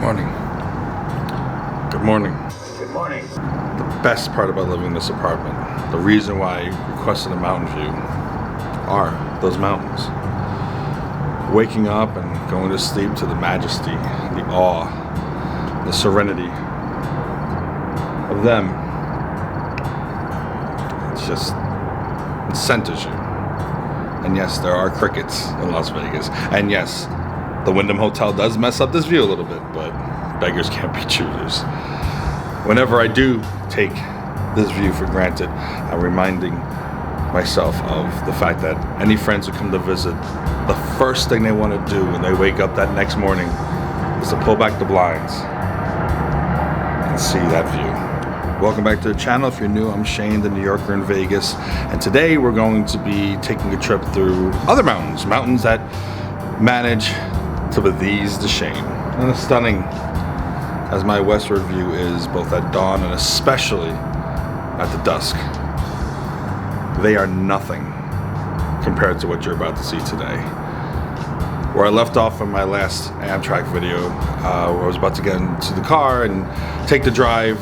morning. Good morning. Good morning. The best part about living in this apartment, the reason why I requested a mountain view, are those mountains. Waking up and going to sleep to the majesty, the awe, the serenity of them. It's just, it centers you. And yes, there are crickets in Las Vegas. And yes, the Wyndham Hotel does mess up this view a little bit, but beggars can't be choosers. Whenever I do take this view for granted, I'm reminding myself of the fact that any friends who come to visit, the first thing they want to do when they wake up that next morning is to pull back the blinds and see that view. Welcome back to the channel. If you're new, I'm Shane, the New Yorker in Vegas, and today we're going to be taking a trip through other mountains that manage to bethease the shame. And as stunning as my westward view is, both at dawn and especially at the dusk, they are nothing compared to what you're about to see today. Where I left off in my last Amtrak video, where I was about to get into the car and take the drive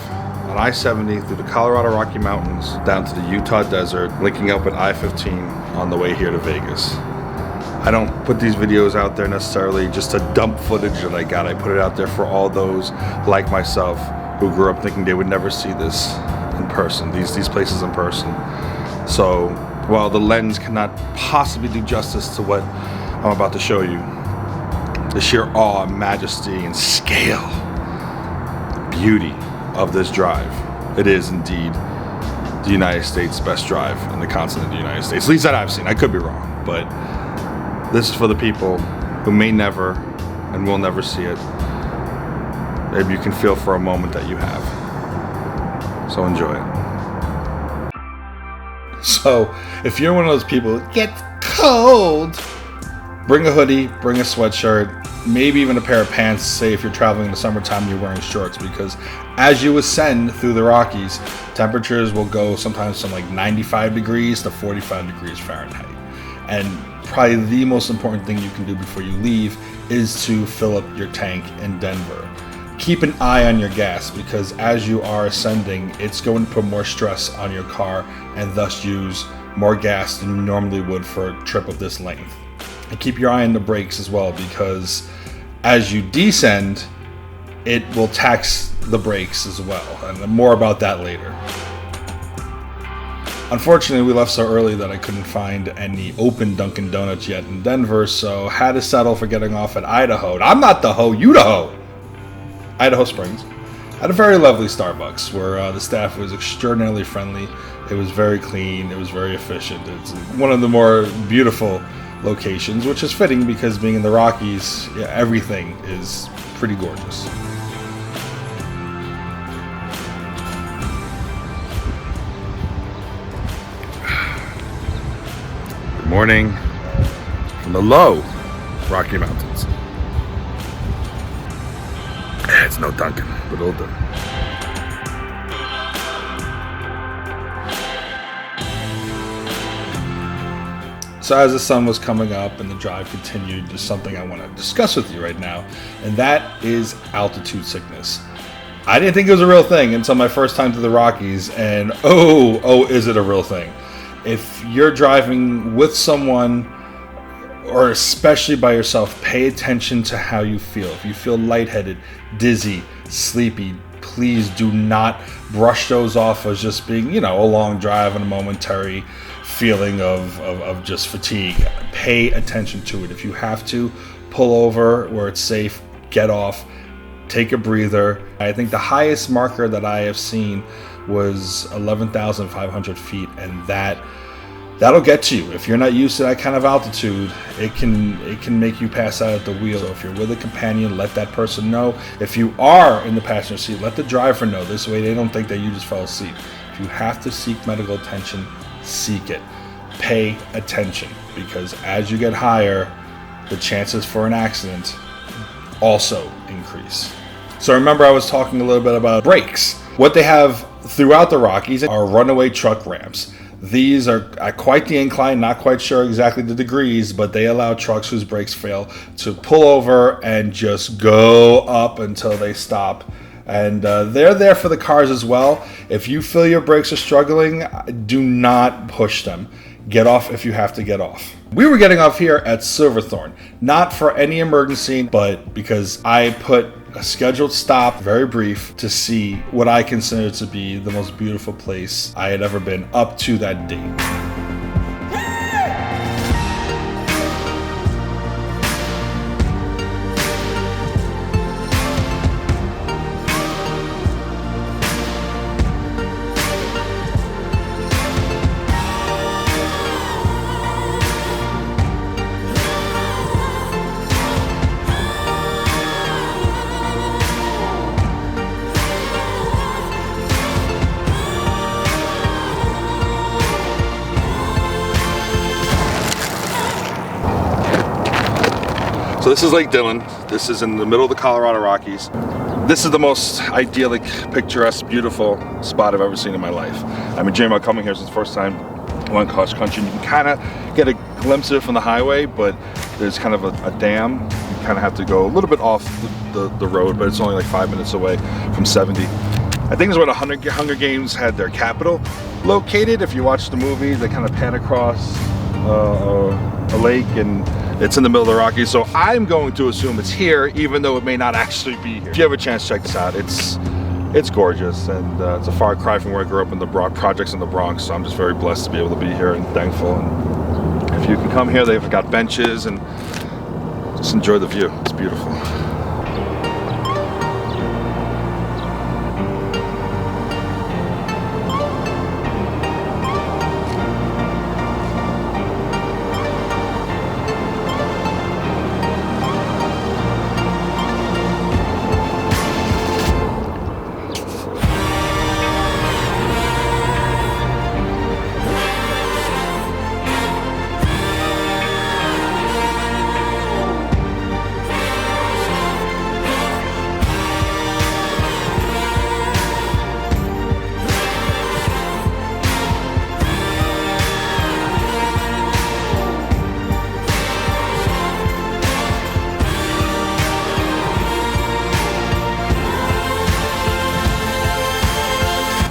on I-70 through the Colorado Rocky Mountains down to the Utah desert, linking up with I-15 on the way here to Vegas. I don't put these videos out there necessarily just to dump footage that I got. I put it out there for all those like myself who grew up thinking they would never see this in person, these places in person. So while the lens cannot possibly do justice to what I'm about to show you, the sheer awe, majesty, and scale, beauty of this drive, it is indeed the United States' best drive in the continent of the United States. At least that I've seen. I could be wrong, but this is for the people who may never and will never see it. Maybe you can feel for a moment that you have. So enjoy it. So if you're one of those people who gets cold, bring a hoodie, bring a sweatshirt, maybe even a pair of pants. Say if you're traveling in the summertime, you're wearing shorts, because as you ascend through the Rockies, temperatures will go sometimes from like 95 degrees to 45 degrees Fahrenheit. And probably the most important thing you can do before you leave is to fill up your tank in Denver. Keep an eye on your gas, because as you are ascending, it's going to put more stress on your car and thus use more gas than you normally would for a trip of this length. And keep your eye on the brakes as well, because as you descend, it will tax the brakes as well. And more about that later. Unfortunately, we left so early that I couldn't find any open Dunkin' Donuts yet in Denver, so had to settle for getting off at Idaho. I'm not the hoe, you the hoe! Idaho Springs. Had a very lovely Starbucks where the staff was extraordinarily friendly. It was very clean, it was very efficient. It's one of the more beautiful locations, which is fitting because being in the Rockies, everything is pretty gorgeous. Morning from the low Rocky Mountains. It's no Dunkin', but it'll do. So as the sun was coming up and the drive continued, there's something I want to discuss with you right now, and that is altitude sickness. I didn't think it was a real thing until my first time to the Rockies, and oh, is it a real thing? If you're driving with someone, or especially by yourself, pay attention to how you feel. If you feel lightheaded, dizzy, sleepy, please do not brush those off as just being, a long drive and a momentary feeling of just fatigue. Pay attention to it. If you have to, pull over where it's safe, get off, take a breather. I think the highest marker that I have seen was 11,500 feet, and that'll get to you. If you're not used to that kind of altitude, it can make you pass out at the wheel. So if you're with a companion, let that person know. If you are in the passenger seat, let the driver know. This way they don't think that you just fell asleep. If you have to seek medical attention, seek it. Pay attention, because as you get higher, the chances for an accident also increase. So remember, I was talking a little bit about brakes. What they have throughout the Rockies are runaway truck ramps. These are at quite the incline, not quite sure exactly the degrees, but they allow trucks whose brakes fail to pull over and just go up until they stop. And they're there for the cars as well. If you feel your brakes are struggling, do not push them. Get off if you have to get off. We were getting off here at Silverthorne, not for any emergency, but because I put a scheduled stop, very brief, to see what I consider to be the most beautiful place I had ever been up to that date. So this is Lake Dillon. This is in the middle of the Colorado Rockies. This is the most idyllic, picturesque, beautiful spot I've ever seen in my life. I've been dreaming about coming here since the first time I went cross country. You can kind of get a glimpse of it from the highway, but there's kind of a dam. You kind of have to go a little bit off the road, but it's only like 5 minutes away from 70. I think it's where the Hunger Games had their capital located. If you watch the movie, they kind of pan across a lake, and it's in the middle of the Rockies, so I'm going to assume it's here, even though it may not actually be here. If you have a chance, check this out. It's gorgeous, and it's a far cry from where I grew up in the projects in the Bronx, so I'm just very blessed to be able to be here and thankful. And if you can come here, they've got benches, and just enjoy the view. It's beautiful.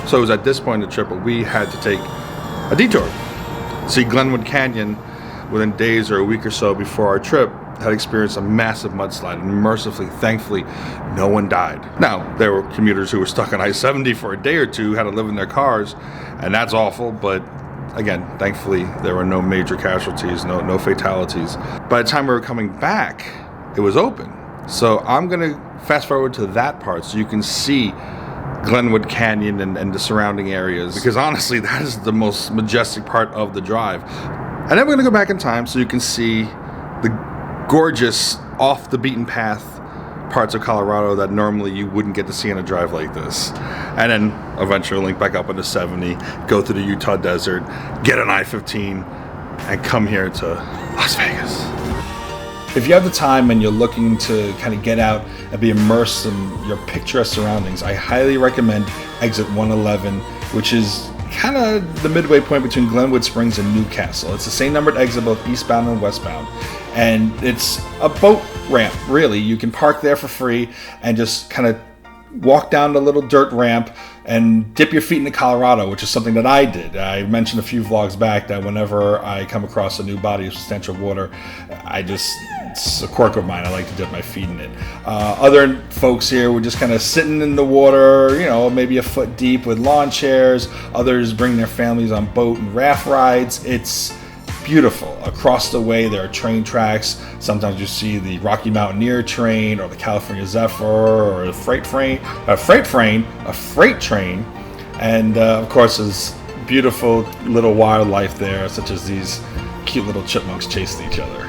So it was at this point in the trip where we had to take a detour. See, Glenwood Canyon, within days or a week or so before our trip, had experienced a massive mudslide, and mercifully, thankfully, no one died. Now, there were commuters who were stuck on I-70 for a day or two, had to live in their cars, and that's awful, but again, thankfully, there were no major casualties, no fatalities. By the time we were coming back, it was open. So I'm gonna fast forward to that part so you can see Glenwood Canyon and the surrounding areas, because honestly, that is the most majestic part of the drive. And then we're gonna go back in time so you can see the gorgeous, off the beaten path parts of Colorado that normally you wouldn't get to see in a drive like this. And then eventually link back up into 70, go through the Utah desert, get an I-15, and come here to Las Vegas. If you have the time and you're looking to kind of get out and be immersed in your picturesque surroundings, I highly recommend exit 111, which is kind of the midway point between Glenwood Springs and Newcastle. It's the same numbered exit both eastbound and westbound. And it's a boat ramp, really. You can park there for free and just kind of walk down the little dirt ramp and dip your feet into Colorado, which is something that I did. I mentioned a few vlogs back that whenever I come across a new body of substantial water, it's a quirk of mine. I like to dip my feet in it. Other folks here were just kind of sitting in the water, maybe a foot deep with lawn chairs. Others bring their families on boat and raft rides. It's beautiful. Across the way there are train tracks. Sometimes you see the Rocky Mountaineer train or the California Zephyr or a freight train. And of course there's beautiful little wildlife there, such as these cute little chipmunks chasing each other.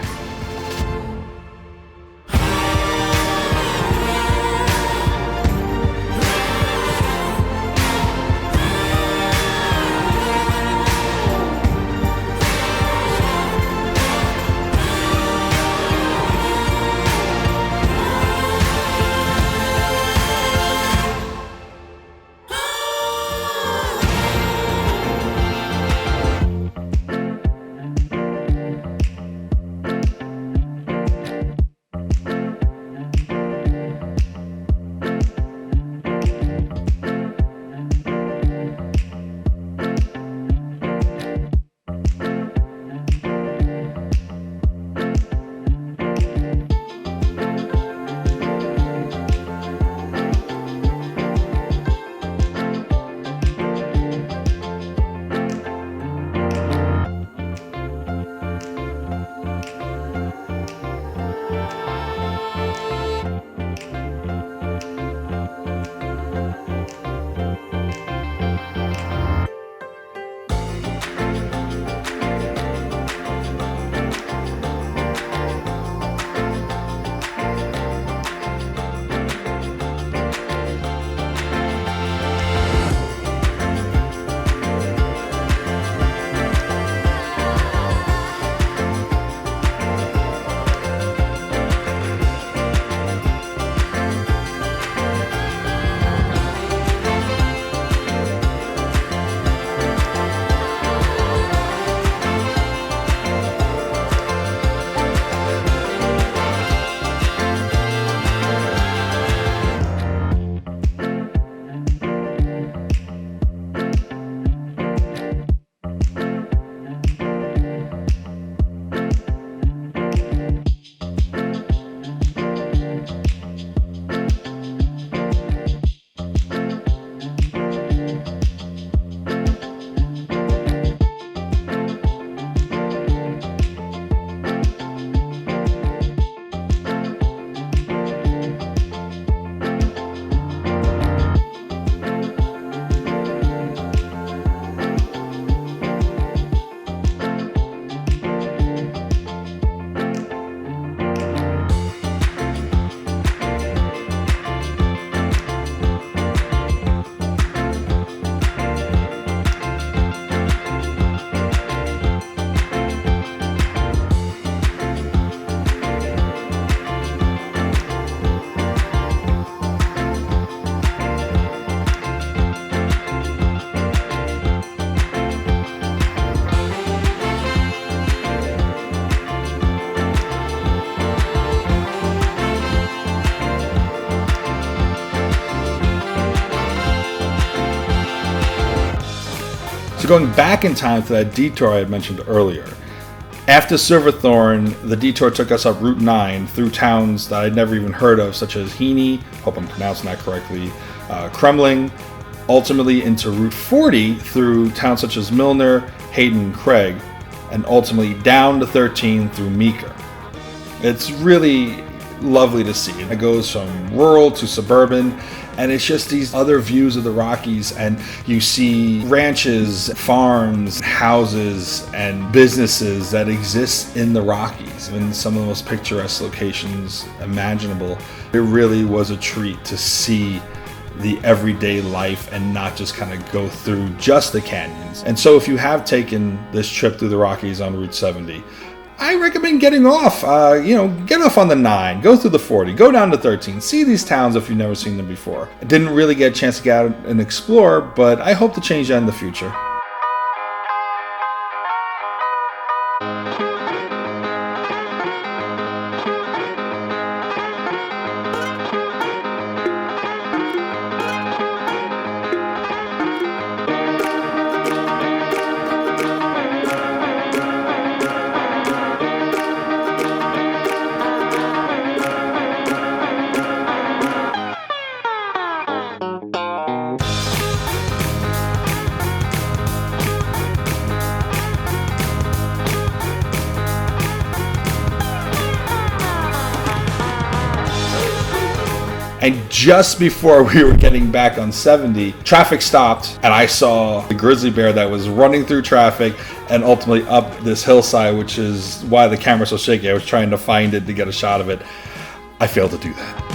going back in time to that detour I had mentioned earlier. After Silverthorne, the detour took us up Route 9 through towns that I'd never even heard of, such as Heaney, hope I'm pronouncing that correctly, Kremling, ultimately into Route 40 through towns such as Milner, Hayden, and Craig, and ultimately down to 13 through Meeker. It's really lovely to see. It goes from rural to suburban, and it's just these other views of the Rockies, and you see ranches, farms, houses, and businesses that exist in the Rockies in some of the most picturesque locations imaginable. It really was a treat to see the everyday life and not just kind of go through just the canyons. And so if you have taken this trip through the Rockies on Route 70, I recommend getting off, get off on the 9, go through the 40, go down to 13, see these towns if you've never seen them before. I didn't really get a chance to get out and explore, but I hope to change that in the future. And just before we were getting back on 70, traffic stopped, and I saw the grizzly bear that was running through traffic and ultimately up this hillside, which is why the camera's so shaky. I was trying to find it to get a shot of it. I failed to do that.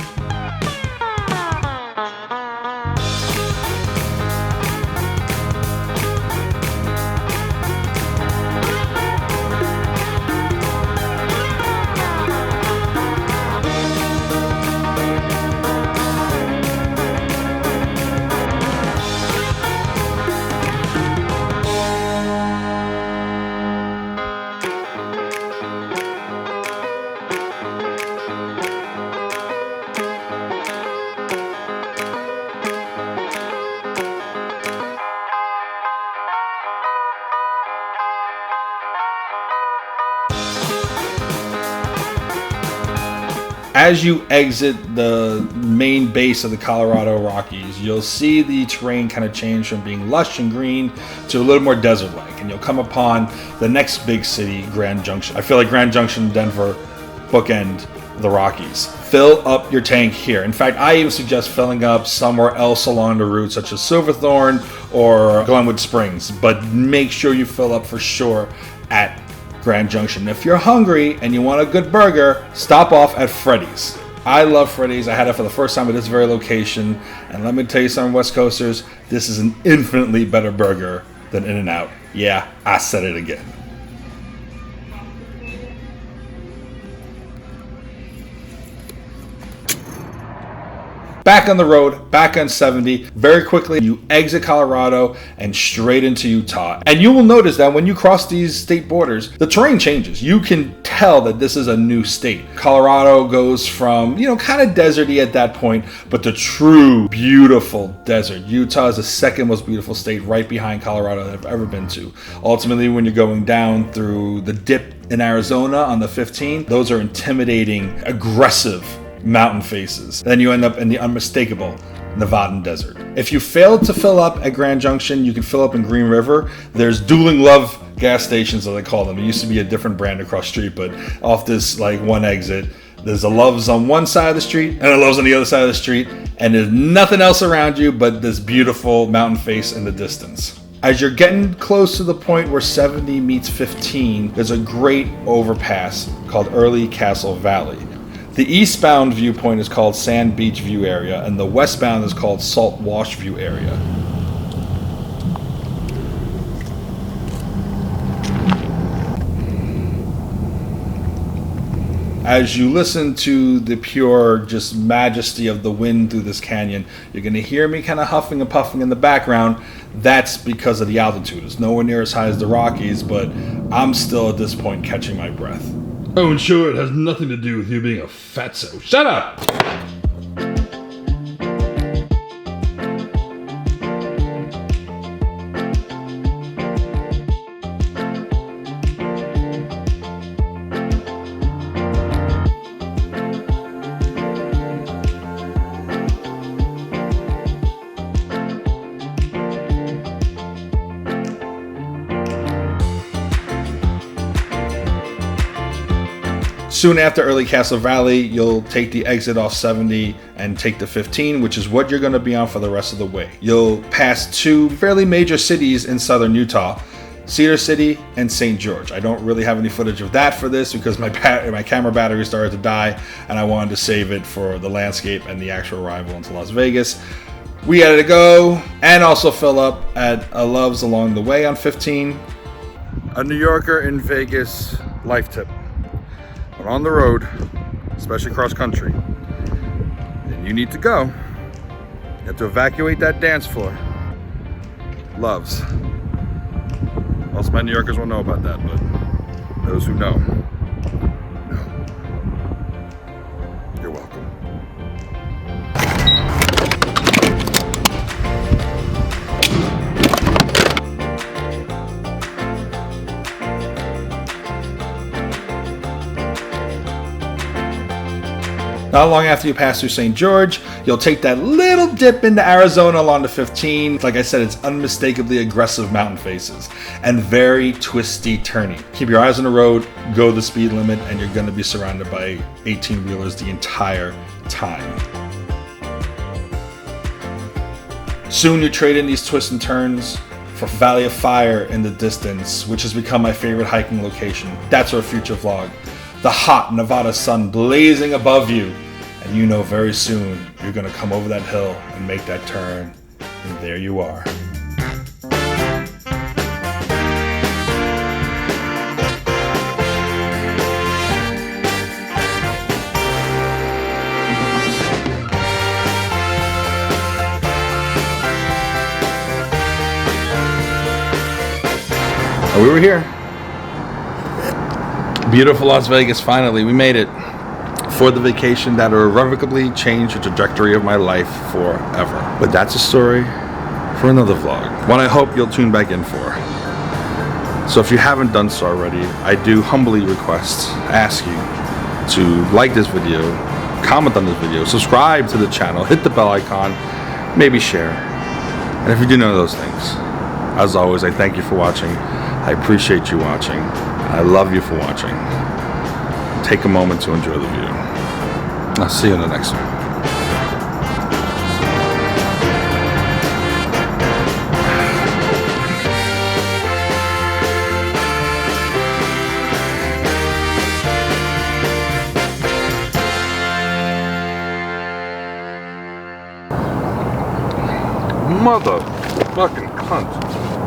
As you exit the main base of the Colorado Rockies, you'll see the terrain kind of change from being lush and green to a little more desert-like, and you'll come upon the next big city, Grand Junction. I feel like Grand Junction and Denver bookend the Rockies. Fill up your tank here. In fact, I even suggest filling up somewhere else along the route, such as Silverthorne or Glenwood Springs, but make sure you fill up for sure at Grand Junction. If you're hungry and you want a good burger, stop off at Freddy's. I love Freddy's. I had it for the first time at this very location, and let me tell you something, West Coasters, this is an infinitely better burger than In-N-Out. Yeah, I said it again. Back on the road, back on 70, very quickly you exit Colorado and straight into Utah. And you will notice that when you cross these state borders, the terrain changes. You can tell that this is a new state. Colorado goes from, kind of deserty at that point, but the true beautiful desert. Utah is the second most beautiful state right behind Colorado that I've ever been to. Ultimately, when you're going down through the dip in Arizona on the 15, those are intimidating, aggressive mountain faces. Then you end up in the unmistakable Nevadan desert. If you failed to fill up at Grand Junction, you can fill up in Green River. There's Dueling Love gas stations, as they call them. It used to be a different brand across the street, but off this one exit, there's a Love's on one side of the street and a Love's on the other side of the street, and there's nothing else around you but this beautiful mountain face in the distance. As you're getting close to the point where 70 meets 15, there's a great overpass called Early Castle Valley. The eastbound viewpoint is called Sand Beach View Area, and the westbound is called Salt Wash View Area. As you listen to the pure just majesty of the wind through this canyon, you're going to hear me kind of huffing and puffing in the background. That's because of the altitude. It's nowhere near as high as the Rockies, but I'm still at this point catching my breath. Oh, and sure, it has nothing to do with you being a fatso. Shut up! Soon after Early Castle Valley, you'll take the exit off 70 and take the 15, which is what you're going to be on for the rest of the way. You'll pass two fairly major cities in southern Utah, Cedar City and St. George. I don't really have any footage of that for this because my camera battery started to die and I wanted to save it for the landscape and the actual arrival into Las Vegas. We had to go and also fill up at a Love's along the way on 15. A New Yorker in Vegas life tip. When on the road, especially cross country, and you need to go, you have to evacuate that dance floor. Love's. Most of my New Yorkers won't know about that, but those who know, know. You're welcome. Not long after you pass through St. George, you'll take that little dip into Arizona along the 15. Like I said, it's unmistakably aggressive mountain faces and very twisty turning. Keep your eyes on the road, go the speed limit, and you're going to be surrounded by 18-wheelers the entire time. Soon you trade in these twists and turns for Valley of Fire in the distance, which has become my favorite hiking location. That's our future vlog. The hot Nevada sun blazing above you, and you know very soon you're gonna come over that hill and make that turn, and there you are. And we were here. Beautiful Las Vegas, finally, we made it for the vacation that irrevocably changed the trajectory of my life forever. But that's a story for another vlog, one I hope you'll tune back in for. So if you haven't done so already, I do humbly ask you to like this video, comment on this video, subscribe to the channel, hit the bell icon, maybe share. And if you do none of those things, as always, I thank you for watching. I appreciate you watching. I love you for watching. Take a moment to enjoy the view. I'll see you in the next one. Motherfucking cunt.